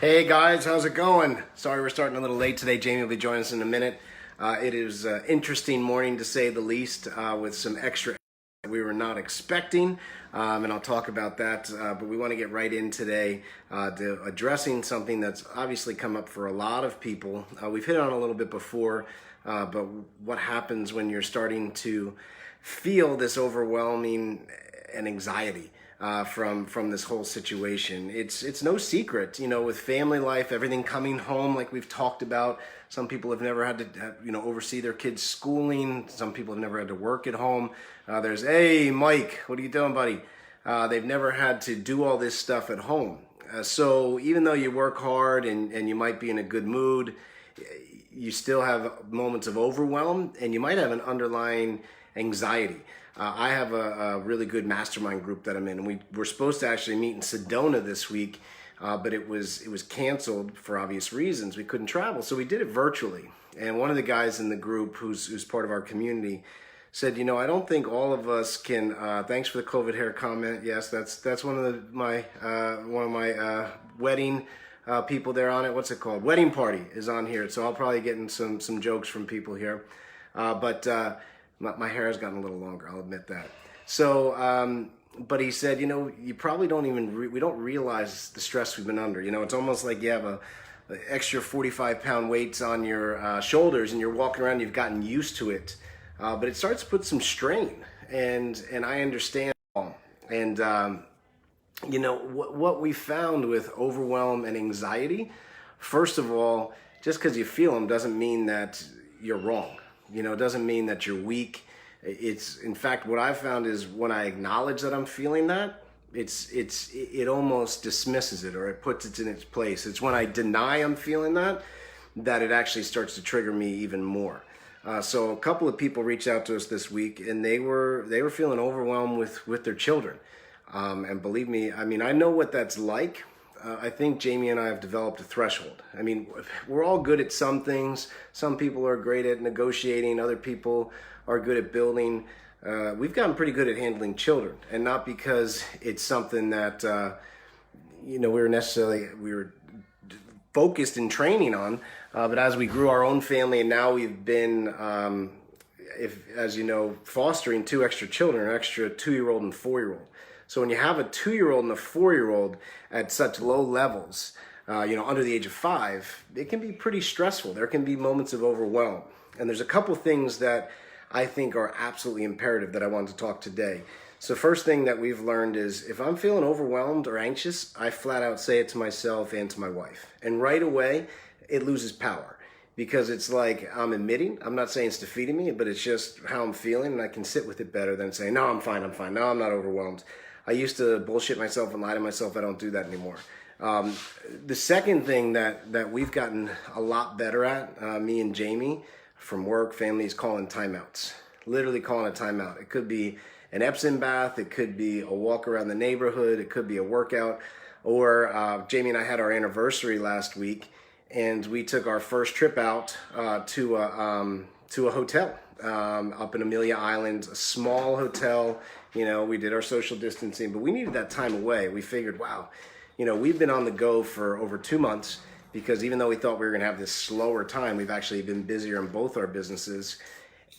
Hey guys, how's it going? Sorry we're starting a little late today. Jamie will be joining us in a minute. It is an interesting morning to say the least, with some extra we were not expecting, and I'll talk about that. But we want to get right in today to addressing something that's obviously come up for a lot of people. We've hit on a little bit before, but what happens when you're starting to feel this overwhelming and anxiety from this whole situation. It's no secret, with family life, everything coming home, like we've talked about. Some people have never had to, oversee their kids' schooling. Some people have never had to work at home. Hey, Mike, what are you doing, buddy? They've never had to do all this stuff at home. So even though you work hard and you might be in a good mood, you still have moments of overwhelm, and you might have an underlying anxiety. I have a really good mastermind group that I'm in, and we were supposed to actually meet in Sedona this week, but it was canceled for obvious reasons. We couldn't travel, so we did it virtually. And one of the guys in the group, who's part of our community, said, I don't think all of us can. Thanks for the COVID hair comment. Yes, that's one of my wedding people there on it. What's it called? Wedding party is on here, so I'll probably get in some jokes from people here, but. My hair has gotten a little longer, I'll admit that. So, but he said, you probably don't even, we don't realize the stress we've been under. It's almost like you have an extra 45-pound weights on your shoulders and you're walking around, you've gotten used to it. But it starts to put some strain, and I understand. And, what we found with overwhelm and anxiety, first of all, just because you feel them doesn't mean that you're wrong. It doesn't mean that you're weak. It's, in fact, what I've found is when I acknowledge that I'm feeling that, it almost dismisses it, or it puts it in its place. It's when I deny I'm feeling that it actually starts to trigger me even more. So a couple of people reached out to us this week, and they were feeling overwhelmed with their children. And believe me, I know what that's like. I think Jamie and I have developed a threshold. We're all good at some things. Some people are great at negotiating. Other people are good at building. We've gotten pretty good at handling children, and not because it's something that we were focused in training on. But as we grew our own family, and now we've been, fostering two extra children, an extra 2-year-old and 4-year-old. So when you have a 2-year-old and a 4-year-old at such low levels, under the age of 5, it can be pretty stressful. There can be moments of overwhelm. And there's a couple things that I think are absolutely imperative that I want to talk today. So first thing that we've learned is if I'm feeling overwhelmed or anxious, I flat out say it to myself and to my wife. And right away, it loses power. Because it's like I'm admitting, I'm not saying it's defeating me, but it's just how I'm feeling, and I can sit with it better than saying, no, I'm fine. No, I'm not overwhelmed. I used to bullshit myself and lie to myself. I don't do that anymore. The second thing that we've gotten a lot better at, me and Jamie, from work, family, is calling timeouts. Literally calling a timeout. It could be an Epsom bath. It could be a walk around the neighborhood. It could be a workout. Or Jamie and I had our anniversary last week, and we took our first trip out to a hotel up in Amelia Island, a small hotel. We did our social distancing, but we needed that time away. We figured, wow, we've been on the go for over 2 months, because even though we thought we were going to have this slower time, we've actually been busier in both our businesses.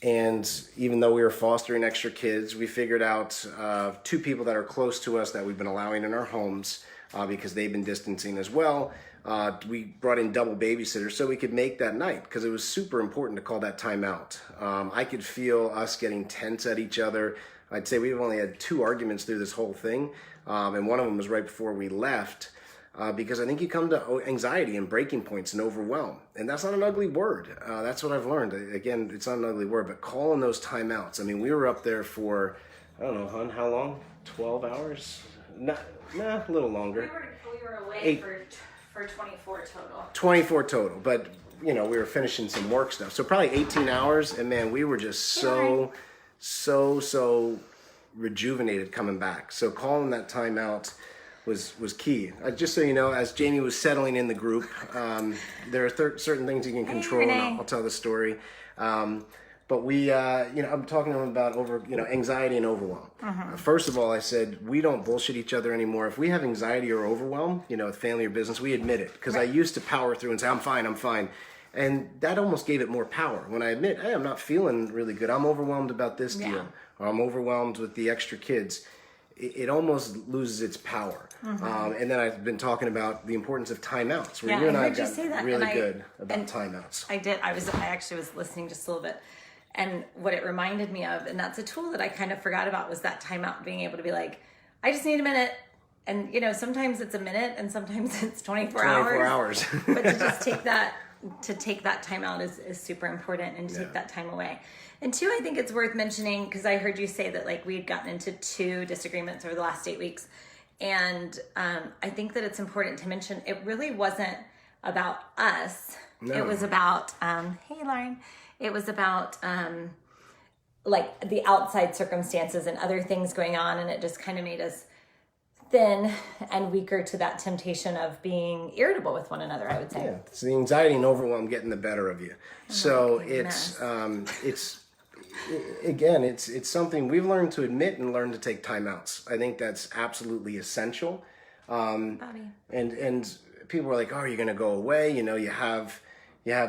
And even though we were fostering extra kids, we figured out 2 people that are close to us that we've been allowing in our homes because they've been distancing as well. We brought in double babysitters so we could make that night, because it was super important to call that time out. I could feel us getting tense at each other. I'd say we've only had 2 arguments through this whole thing, and one of them was right before we left, because I think you come to anxiety and breaking points and overwhelm, and that's not an ugly word. That's what I've learned. Again, it's not an ugly word, but calling those timeouts. We were up there for, I don't know, hon, how long? 12 hours? Nah, a little longer. We were away for 24 total. 24 total, but we were finishing some work stuff, so probably 18 hours, and man, we were just so rejuvenated coming back. So calling that time out was key. Just so you know, as Jamie was settling in the group, there are certain things you can control, and I'll tell the story. But we, I'm talking to him about anxiety and overwhelm. First of all, I said, we don't bullshit each other anymore. If we have anxiety or overwhelm, with family or business, we admit it. Because I used to power through and say, I'm fine. And that almost gave it more power. When I admit, hey, I'm not feeling really good. I'm overwhelmed about this deal. Or I'm overwhelmed with the extra kids. It almost loses its power. And then I've been talking about the importance of timeouts. Where you and I got really good about timeouts. I did. I actually was listening just a little bit. And what it reminded me of, and that's a tool that I kind of forgot about, was that timeout, being able to be like, I just need a minute. And, sometimes it's a minute and sometimes it's 24 hours. But to just take that time out is super important, and to take that time away. And two, I think it's worth mentioning, because I heard you say that like we had gotten into 2 disagreements over the last 8 weeks. And I think that it's important to mention it really wasn't about us. No. It was about, hey Lauren, it was about like the outside circumstances and other things going on. And it just kind of made us thin and weaker to that temptation of being irritable with one another, I would say. Yeah, it's the anxiety and overwhelm getting the better of you. So it's something we've learned to admit and learn to take timeouts. I think that's absolutely essential. Bobby. And people are like, oh, are you going to go away? You have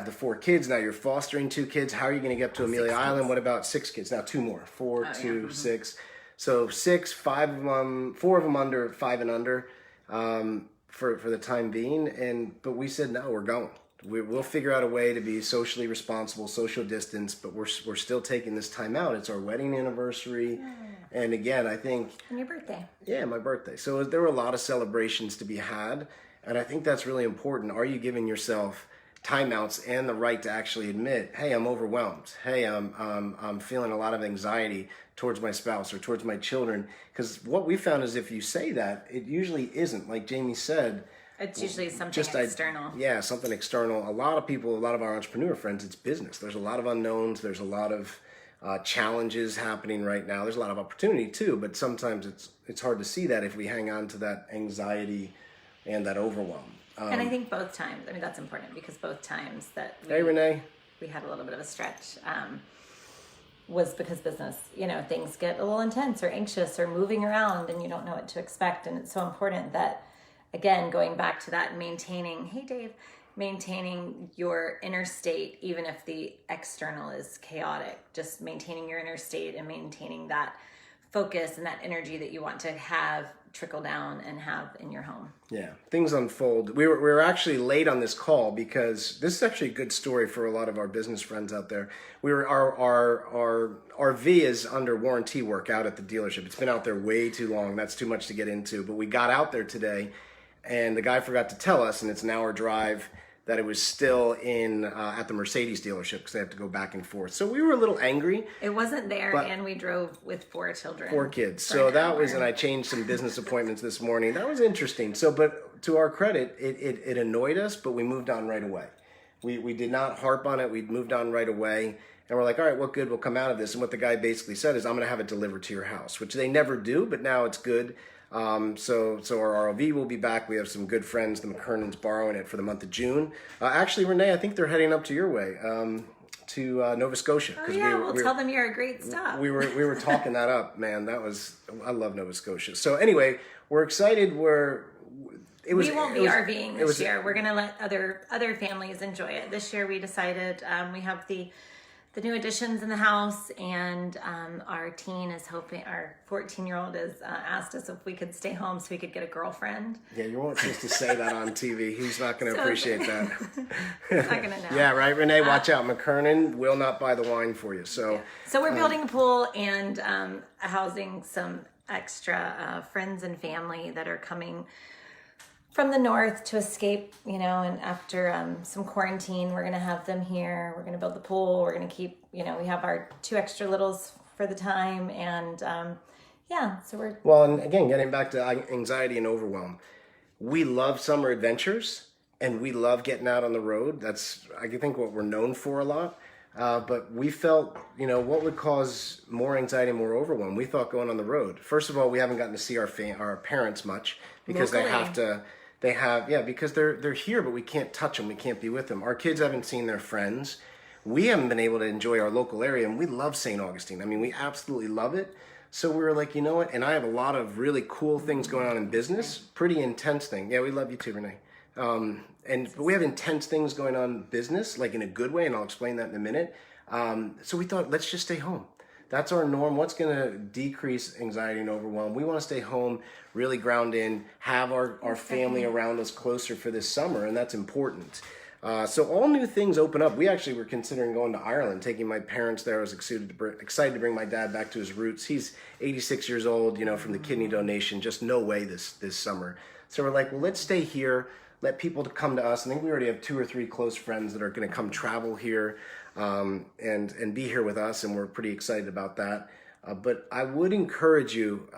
the 4 kids, now you're fostering 2 kids. How are you going to get up to Amelia Island? What about 6 kids? Now 2 more, 4, 2, 6. So 6, 5 of them, 4 of them under 5 and under, for the time being. But we said, no, we're going. We'll figure out a way to be socially responsible, social distance, but we're still taking this time out. It's our wedding anniversary. And again, I think... And your birthday. Yeah, my birthday. So there were a lot of celebrations to be had. And I think that's really important. Are you giving yourself timeouts and the right to actually admit, hey, I'm overwhelmed. Hey, I'm feeling a lot of anxiety towards my spouse or towards my children. Because what we found is if you say that, it usually isn't. Like Jamie said, it's usually something external. Yeah, something external. A lot of people, a lot of our entrepreneur friends, it's business. There's a lot of unknowns. There's a lot of challenges happening right now. There's a lot of opportunity too, but sometimes it's hard to see that if we hang on to that anxiety and that overwhelm. And I think both times, that's important, because both times that hey, Renee, we had a little bit of a stretch, was because business, things get a little intense or anxious or moving around and you don't know what to expect. And it's so important that, again, going back to that, maintaining your inner state, even if the external is chaotic, just maintaining your inner state and maintaining that focus and that energy that you want to have trickle down and have in your home. Yeah, things unfold. We were actually late on this call because this is actually a good story for a lot of our business friends out there. Our RV is under warranty work out at the dealership. It's been out there way too long. That's too much to get into. But we got out there today, and the guy forgot to tell us, and it's an hour drive, that it was still in at the Mercedes dealership because they have to go back and forth. So we were a little angry. It wasn't there, and we drove with 4 children. 4 kids. So that was, and I changed some business appointments this morning. That was interesting. So, but to our credit, it annoyed us, but we moved on right away. We did not harp on it. We moved on right away. And we're like, all right, what good will come out of this? And what the guy basically said is, I'm going to have it delivered to your house, which they never do, but now it's good. So our ROV will be back. We have some good friends, the McKernans, borrowing it for the month of June. Actually, Renee, I think they're heading up to your way, to Nova Scotia. Oh yeah, we'll tell them you're a great stop. We were talking that up, man. I love Nova Scotia. So anyway, we're excited. We won't be RVing this year. We're gonna let other families enjoy it. This year we decided we have the new additions in the house, and our teen is hoping, our 14-year-old has asked us if we could stay home so we could get a girlfriend. Yeah, you weren't supposed to say that on TV. He's not going to appreciate that. He's not going to know. Yeah, right, Renee? Watch out. McKernan will not buy the wine for you. So we're building a pool and housing some extra friends and family that are coming from the north to escape, and after some quarantine, we're going to have them here. We're going to build the pool. We're going to keep, we have our 2 extra littles for the time. And so we're... Well, and again, getting back to anxiety and overwhelm, we love summer adventures and we love getting out on the road. That's, I think, what we're known for a lot. But we felt, what would cause more anxiety and more overwhelm? We thought going on the road. First of all, we haven't gotten to see our parents much because Locally. they have to... because they're here, but we can't touch them. We can't be with them. Our kids haven't seen their friends. we haven't been able to enjoy our local area, and we love St. Augustine. I mean, we absolutely love it. So we were like, you know what? And I have a lot of really cool things going on in business, pretty intense thing. Yeah, we love you too, Renee. But we have intense things going on in business, like in a good way, and I'll explain that in a minute. So we thought, let's just stay home. That's our norm. What's going to decrease anxiety and overwhelm? We want to stay home, really ground in, have our family around us closer for this summer, and that's important. So all new things open up. We actually were considering going to Ireland, taking my parents there. I was excited to bring my dad back to his roots. He's 86 years old, from the kidney donation. Just no way this summer. So we're like, well, let's stay here. Let people to come to us. I think we already have 2 or 3 close friends that are going to come travel here and be here with us, and we're pretty excited about that. But I would encourage you,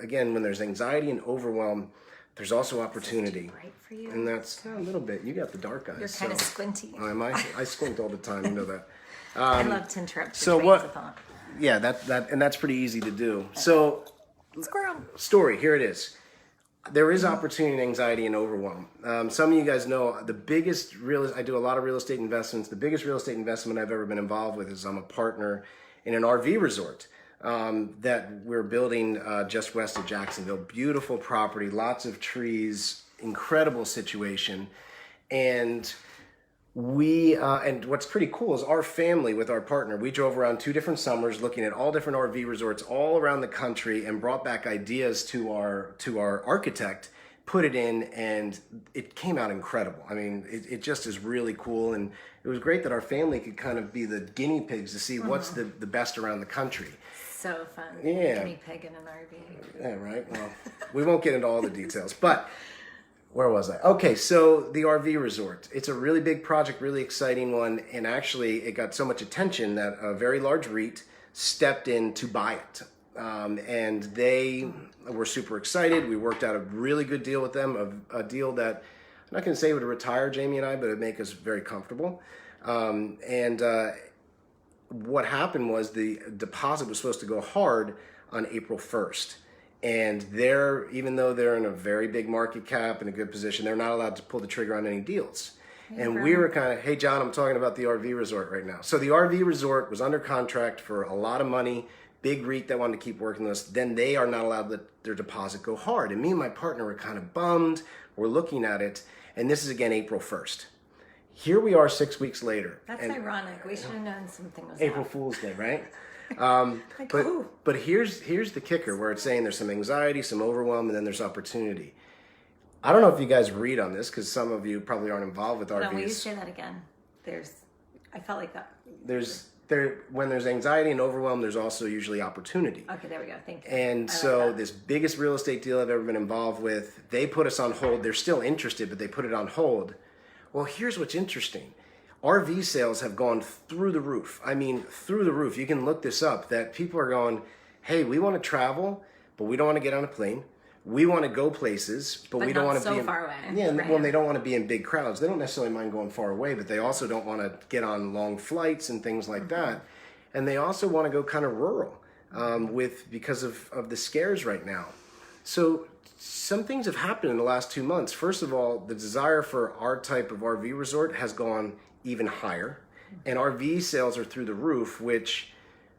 again, when there's anxiety and overwhelm, there's also opportunity. Bright for you. And that's a little bit. You got the dark eyes. You're kind of squinty. I squint all the time. You know that. I love to interrupt. So what? Yeah, and that's pretty easy to do. So, Squirrel. Story. Here it is. There is opportunity in anxiety and overwhelm. Some of you guys know I do a lot of real estate investments. The biggest real estate investment I've ever been involved with is I'm a partner in an RV resort that we're building just west of Jacksonville. Beautiful property, lots of trees, incredible situation. And and what's pretty cool is our family with our partner, we drove around 2 different summers looking at all different RV resorts all around the country and brought back ideas to our architect, put it in, and it came out incredible. I mean, it just is really cool. And it was great that our family could kind of be the guinea pigs to see what's the best around the country. So fun. Yeah. Guinea pig in an RV. Yeah, right. Well, we won't get into all the details, but where was I? Okay, so the RV resort. It's a really big project, really exciting one, and actually it got so much attention that a very large REIT stepped in to buy it. And they were super excited. We worked out a really good deal with them, a deal that I'm not going to say would retire Jamie and I, but it would make us very comfortable. What happened was the deposit was supposed to go hard on April 1st. And even though they're in a very big market cap and a good position, they're not allowed to pull the trigger on any deals. And we were kind of, hey, John, I'm talking about the RV resort right now. So the RV resort was under contract for a lot of money, big REIT that wanted to keep working with us. Then they are not allowed to let their deposit go hard. And me and my partner were kind of bummed. We're looking at it. And this is, again, April 1st. Here we are 6 weeks later. That's ironic. We should have known something was April up. Fool's Day, right? But here's the kicker where it's saying there's some anxiety, some overwhelm, and then there's opportunity. I don't know if you guys read on this because some of you probably aren't involved with RVs. No, will you say that again? I felt like that. When there's anxiety and overwhelm, there's also usually opportunity. Okay, there we go. Thank you. And so this biggest real estate deal I've ever been involved with, they put us on hold. They're still interested, but they put it on hold. Well, here's what's interesting. RV sales have gone through the roof. I mean, through the roof. You can look this up, that people are going, hey, we want to travel, but we don't want to get on a plane. We want to go places, but we don't want to be far away. Yeah, right. well, they don't want to be in big crowds. They don't necessarily mind going far away, but they also don't want to get on long flights and things like that. And they also want to go kind of rural because of the scares right now. So some things have happened in the last 2 months. First of all, the desire for our type of RV resort has gone even higher, and RV sales are through the roof, which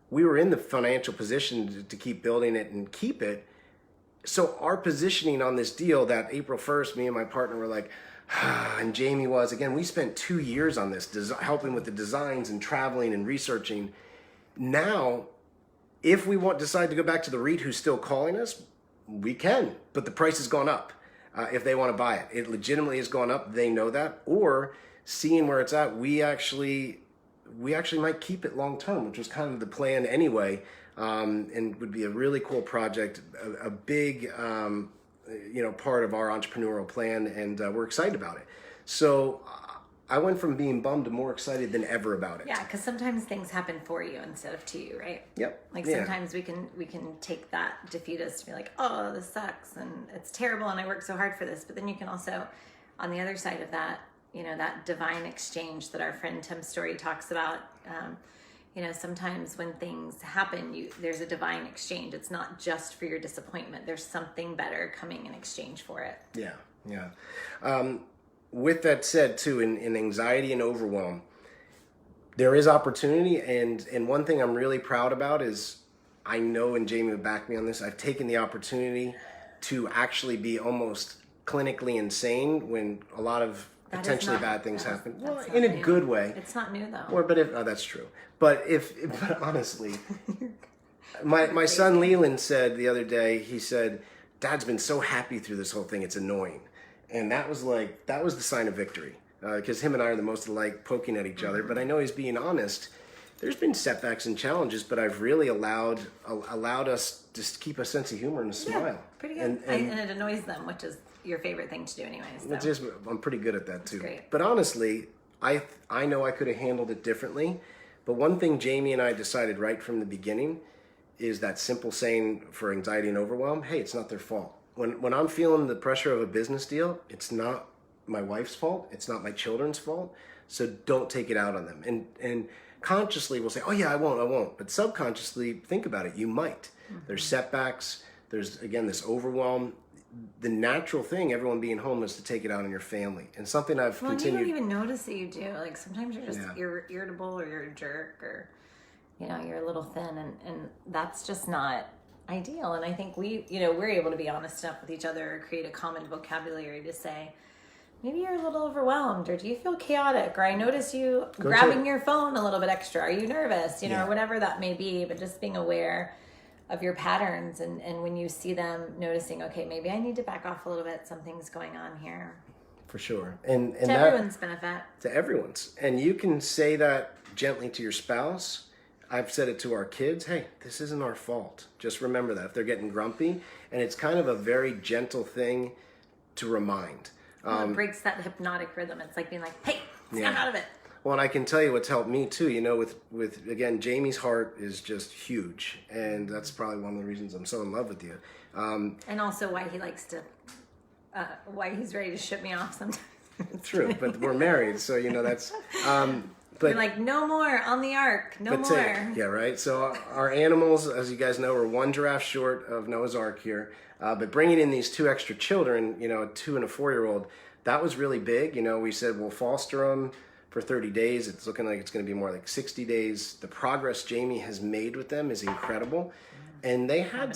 we were in the financial position to keep building it and keep it. So our positioning on this deal, that April 1st, me and my partner were like, and Jamie was, again, we spent 2 years on this, helping with the designs and traveling and researching. Now, if we decide to go back to the REIT who's still calling us, we can, but the price has gone up if they want to buy it. It legitimately has gone up. They know that. Or seeing where it's at, we actually might keep it long term, which was kind of the plan anyway, and would be a really cool project, a big part of our entrepreneurial plan, and we're excited about it. So I went from being bummed to more excited than ever about it. Yeah, because sometimes things happen for you instead of to you, right? Yep. Like sometimes we can take that defeatist to be like, oh, this sucks and it's terrible and I worked so hard for this. But then you can also, on the other side of that, that divine exchange that our friend Tim Story talks about. Sometimes when things happen, there's a divine exchange. It's not just for your disappointment. There's something better coming in exchange for it. Yeah. With that said, too, in anxiety and overwhelm, there is opportunity, and one thing I'm really proud about is I know, and Jamie would back me on this, I've taken the opportunity to actually be almost clinically insane when a lot of That is potentially not- bad things that's- happen. that's Well, not in a new. good way. It's not new though. Or, but if, oh, that's true. But but honestly, my son Leland said the other day, he said, Dad's been so happy through this whole thing, it's annoying. And that was the sign of victory. Because him and I are the most alike, poking at each other. But I know he's being honest. There's been setbacks and challenges, but I've really allowed us to keep a sense of humor and a smile. Pretty good. And it annoys them, which is your favorite thing to do anyways. So. It's just, I'm pretty good at that too. great. But honestly, I know I could have handled it differently. But one thing Jamie and I decided right from the beginning is that simple saying for anxiety and overwhelm: hey, it's not their fault. When I'm feeling the pressure of a business deal, it's not my wife's fault. It's not my children's fault. So don't take it out on them. And consciously we'll say, oh yeah, I won't. But subconsciously, think about it. You might. Mm-hmm. There's setbacks. There's, again, this overwhelm. The natural thing, everyone being home, is to take it out on your family. And something I've continued. You don't even notice that you do. Like sometimes you're just irritable, or you're a jerk, or you're a little thin, and that's just not ideal. And I think we're able to be honest enough with each other, or create a common vocabulary to say, maybe you're a little overwhelmed, or do you feel chaotic, or I notice you grabbing your phone a little bit extra. Are you nervous? Or whatever that may be. But just being aware of your patterns, and when you see them, noticing, okay, maybe I need to back off a little bit. Something's going on here. For sure. And to everyone's benefit. To everyone's. And you can say that gently to your spouse. I've said it to our kids. Hey, this isn't our fault. Just remember that if they're getting grumpy. And it's kind of a very gentle thing to remind. It breaks that hypnotic rhythm. It's like being like, hey, snap out of it. Well, and I can tell you what's helped me too, with again, Jamie's heart is just huge. And that's probably one of the reasons I'm so in love with you. And also why he likes to, why he's ready to ship me off sometimes. True, but we're married, so that's, but you're like, no more on the ark, no more. Yeah, right? So our animals, as you guys know, are one giraffe short of Noah's Ark here. But bringing in these two extra children, a 2 and a 4-year-old, that was really big. We said we'll foster them for 30 days. It's looking like it's going to be more like 60 days. The progress Jamie has made with them is incredible. And they had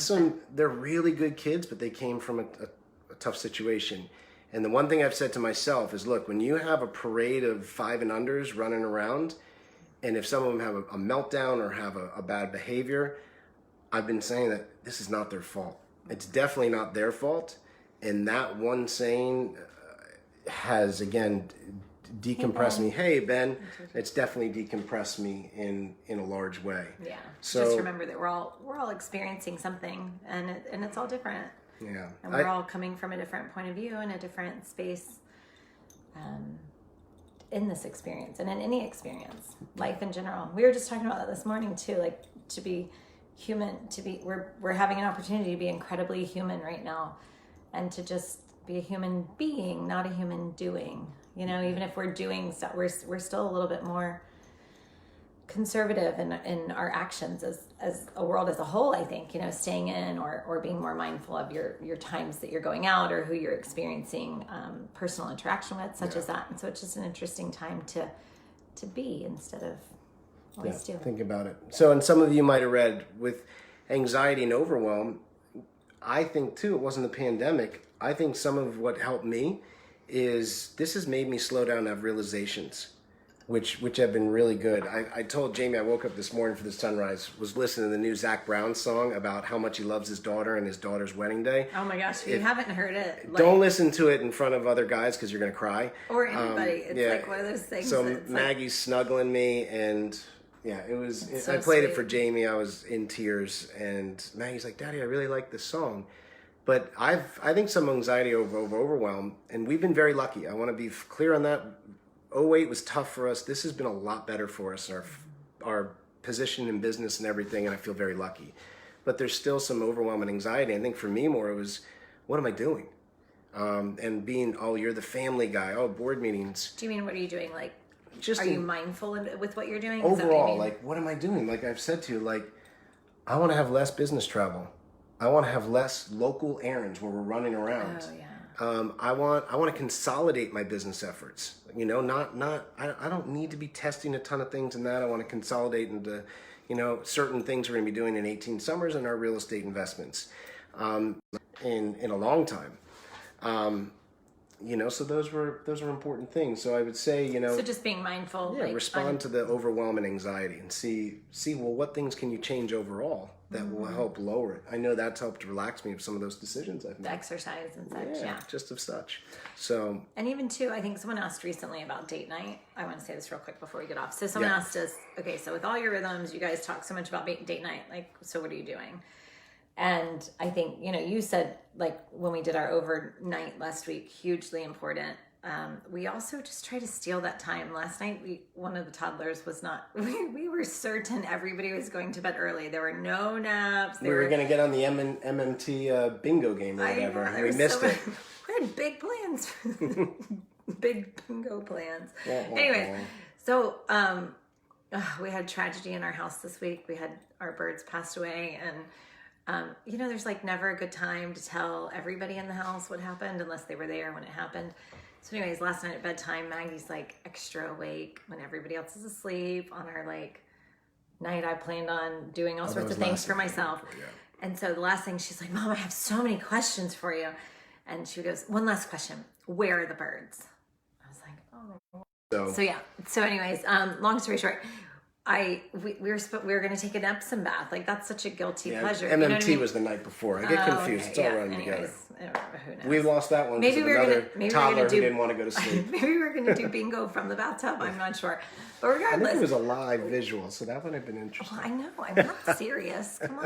they're really good kids, but they came from a tough situation. And the one thing I've said to myself is, look, when you have a parade of 5 and unders running around, and if some of them have a meltdown or have a bad behavior, I've been saying that this is not their fault. It's definitely not their fault. And that one saying has, again, decompressed me. Hey, Ben, it's definitely decompressed me in a large way. Yeah. So, just remember that we're all experiencing something, and it's all different. Yeah. And we're all coming from a different point of view and a different space in this experience and in any experience, life in general. We were just talking about that this morning too, like to be human, we're having an opportunity to be incredibly human right now, and to just be a human being, not a human doing. Even if we're doing stuff, we're still a little bit more conservative in our actions as a world as a whole. I think staying in or being more mindful of your times that you're going out, or who you're experiencing personal interaction with, such as that. And so it's just an interesting time to be instead of always do. Think about it. So, and some of you might have read, with anxiety and overwhelm, I think too, it wasn't the pandemic. I think some of what helped me is this has made me slow down and have realizations, which have been really good. I told Jamie, I woke up this morning for the sunrise, was listening to the new Zach Brown song about how much he loves his daughter and his daughter's wedding day. Oh my gosh, if you haven't heard it, don't listen to it in front of other guys because you're going to cry. Or anybody. It's like one of those things. So Maggie's snuggling me, and I played it for Jamie. I was in tears, and Maggie's like, Daddy, I really like this song. But I think some anxiety over overwhelm, and we've been very lucky. I want to be clear on that. 2008 was tough for us. This has been a lot better for us, our position in business and everything, and I feel very lucky. But there's still some overwhelm and anxiety. I think for me more, it was, what am I doing? And being, you're the family guy, board meetings. Do you mean, what are you doing? Like, just are you mindful with what you're doing? Overall, what am I doing? Like I've said to you, I want to have less business travel. I want to have less local errands where we're running around. Oh, yeah. I want to consolidate my business efforts. You know, I don't need to be testing a ton of things in that. I want to consolidate into, you know, certain things we're going to be doing in 18 summers in our real estate investments in a long time. You know, so those were important things. So I would say, you know, So just being mindful. yeah, like, respond to the overwhelm and anxiety and see well, what things can you change overall that will help lower it. I know that's helped relax me of some of those decisions I've the made. exercise and such. Yeah. Just of such. So And even too, I think someone asked recently about date night. I want to say this real quick before we get off. So someone Yeah. asked us, okay, so with all your rhythms, you guys talk so much about date night. Like, so what are you doing? And I think, you know, you said like when we did our overnight last week, hugely important. We also just try to steal that time. Last night, one of the toddlers was not, we were certain everybody was going to bed early. There were no naps. we were going to get on the MMT bingo game or whatever. there We was missed so it. many- We had big plans. Big bingo plans. Wah, wah, Anyways, wah. so we had tragedy in our house this week. We had our birds passed away, and you know, there's like never a good time to tell everybody in the house what happened unless they were there when it happened. So anyways, last night at bedtime, Maggie's like extra awake when everybody else is asleep on our like night I planned on doing all sorts was of things last for night, myself. yeah. And so the last thing she's like, Mom, I have so many questions for you. And she goes, one last question. Where are the birds? I was like, oh my God. So yeah. So anyways, long story short, we were going to take an Epsom bath. Like that's such a guilty pleasure. MMT You know what I mean? was the night before. I get confused. Okay, It's all yeah. running together. Anyways, I don't know, who knows? We lost that one Maybe because we of were another gonna toddler do who didn't want to go to sleep. Maybe we were going to do bingo from the bathtub. I'm not sure. But I regardless, think it was a live visual, so that would have been interesting. well, I know. I'm not serious. Come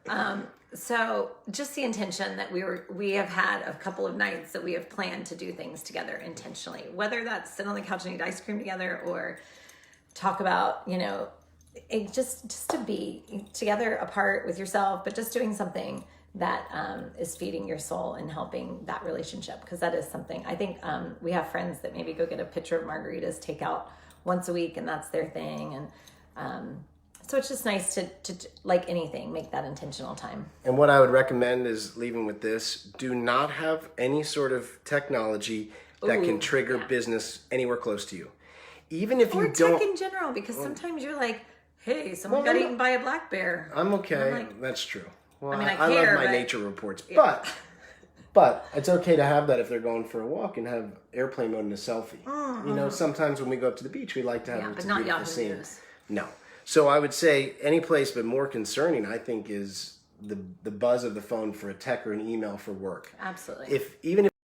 on. So just the intention that we have had a couple of nights that we have planned to do things together intentionally, whether that's sit on the couch and eat ice cream together or talk about, you know, it just to be together apart with yourself, but just doing something that is feeding your soul and helping that relationship. Because that is something I think we have friends that maybe go get a pitcher of margaritas, take out once a week, and that's their thing. And so it's just nice to like anything, make that intentional time. And what I would recommend is leaving with this: do not have any sort of technology that can trigger business anywhere close to you. Even if Or you don't, tech in general, because sometimes you're like, hey, someone Well, got I'm eaten by a black bear. I'm okay. I'm like- That's true. Well, I mean, I love care, my but- nature reports, but it's okay to have that if they're going for a walk and have airplane mode and a selfie. You know, sometimes when we go up to the beach, we like to have Yeah, it's but a not beautiful Yahoo scene. News. No. So I would say any place, but more concerning, I think, is the buzz of the phone for a tech or an email for work. Absolutely. Even if